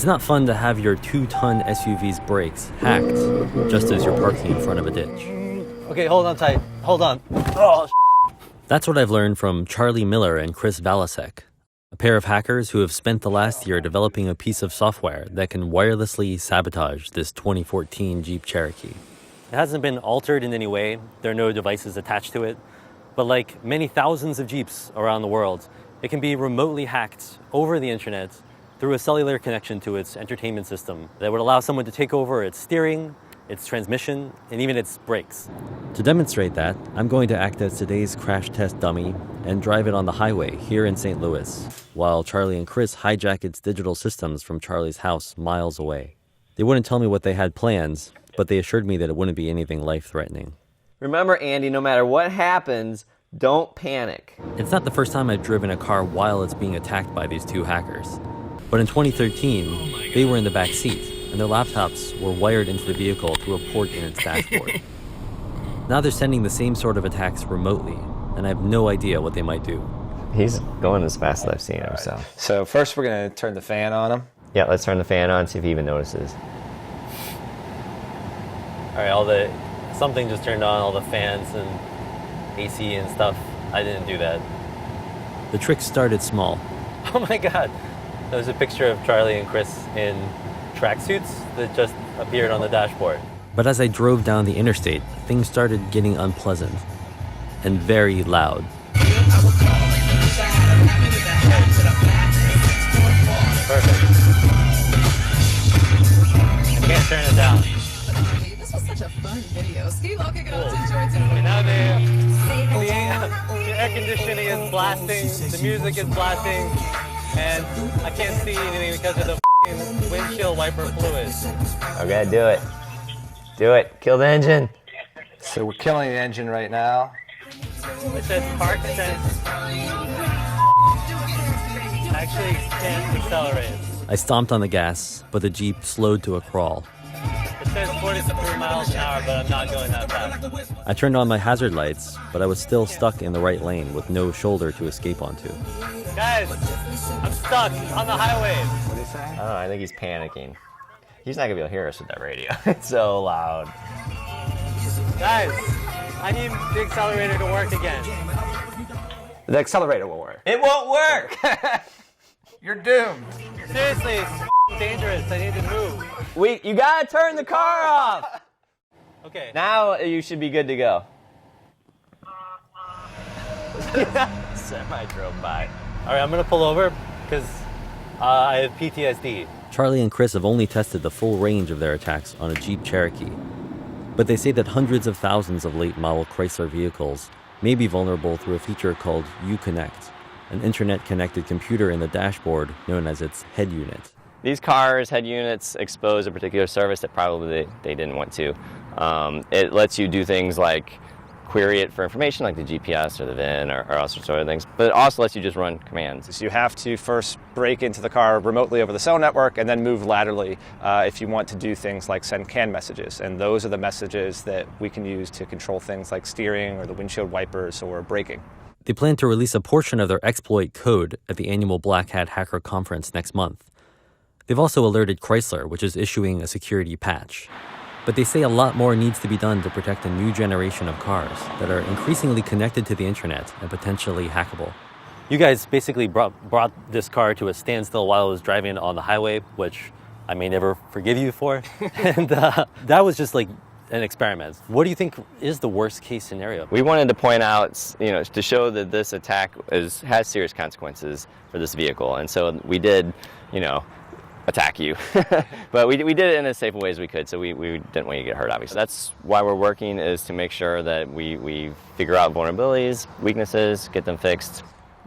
It's not fun to have your 2-ton SUV's brakes hacked just as you're parking in front of a ditch. Okay, hold on tight. Hold on. Oh, That's what I've learned from Charlie Miller and Chris Valasek, a pair of hackers who have spent the last year developing a piece of software that can wirelessly sabotage this 2014 Jeep Cherokee. It hasn't been altered in any way. There are no devices attached to it. But like many thousands of Jeeps around the world, it can be remotely hacked over the internet through a cellular connection to its entertainment system that would allow someone to take over its steering, its transmission, and even its brakes. To demonstrate that, I'm going to act as today's crash test dummy and drive it on the highway here in St. Louis, while Charlie and Chris hijack its digital systems from Charlie's house miles away. They wouldn't tell me what they had planned, but they assured me that it wouldn't be anything life-threatening. Remember, Andy, no matter what happens, don't panic. It's not the first time I've driven a car while it's being attacked by these two hackers. But in 2013, they were in the back seat, and their laptops were wired into the vehicle through a port in its dashboard. Now they're sending the same sort of attacks remotely, and I have no idea what they might do. He's going as fast as I've seen him, so. So first we're going to turn the fan on him. Yeah, let's turn the fan on, see if he even notices. All right, something just turned on, all the fans and AC and stuff. I didn't do that. The trick started small. Oh my God. There's a picture of Charlie and Chris in tracksuits that just appeared on the dashboard. But as I drove down the interstate, things started getting unpleasant and very loud. Perfect. I can't turn it down. This was such a fun video. Steve, I'll kick it off to George. And now the air conditioning is blasting, the music is blasting, and I can't see anything because of the windshield wiper fluid. Okay, do it. Do it. Kill the engine. So we're killing the engine right now. It says park sense. Actually can't accelerate. I stomped on the gas, but the Jeep slowed to a crawl. It says 43 miles an hour, but I'm not going that fast. I turned on my hazard lights, but I was still stuck in the right lane with no shoulder to escape onto. Guys, I'm stuck on the highway. What did he say? Oh, I think he's panicking. He's not going to be able to hear us with that radio. It's so loud. Guys, I need the accelerator to work again. The accelerator will work. It won't work! You're doomed. Seriously, it's dangerous. I need to move. You got to turn the car off! Okay. Now you should be good to go. Semi drove by. All right, I'm going to pull over because I have PTSD. Charlie and Chris have only tested the full range of their attacks on a Jeep Cherokee. But they say that hundreds of thousands of late-model Chrysler vehicles may be vulnerable through a feature called Uconnect, an internet-connected computer in the dashboard known as its head unit. These cars, head units, expose a particular service that probably they didn't want to. It lets you do things like query it for information like the GPS or the VIN or all sorts of other things, but it also lets you just run commands. So you have to first break into the car remotely over the cell network and then move laterally if you want to do things like send CAN messages. And those are the messages that we can use to control things like steering or the windshield wipers or braking. They plan to release a portion of their exploit code at the annual Black Hat Hacker Conference next month. They've also alerted Chrysler, which is issuing a security patch. But they say a lot more needs to be done to protect a new generation of cars that are increasingly connected to the internet and potentially hackable. You guys basically brought this car to a standstill while I was driving on the highway, which I may never forgive you for. And that was just like an experiment. What do you think is the worst case scenario? We wanted to point out, to show that this attack has serious consequences for this vehicle. And so we did, attack you. But we did it in as safe a way as we could, so we didn't want you to get hurt, obviously. That's why we're working, is to make sure that we figure out vulnerabilities, weaknesses, get them fixed.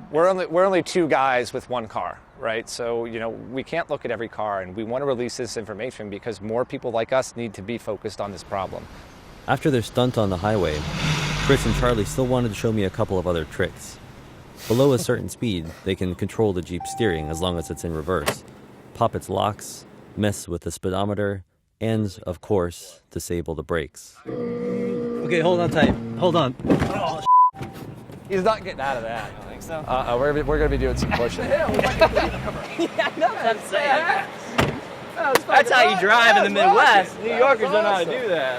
We're only two guys with one car, right? So, we can't look at every car, and we want to release this information because more people like us need to be focused on this problem. After their stunt on the highway, Chris and Charlie still wanted to show me a couple of other tricks. Below a certain speed, they can control the Jeep steering as long as it's in reverse, pop its locks, mess with the speedometer, and, of course, disable the brakes. Okay, hold on tight. Hold on. Oh, he's not getting out of that. I don't think so. We're going to be doing some pushing. Yeah, I know what I'm saying. That's how you drive in the Midwest. New Yorkers don't know how to do that.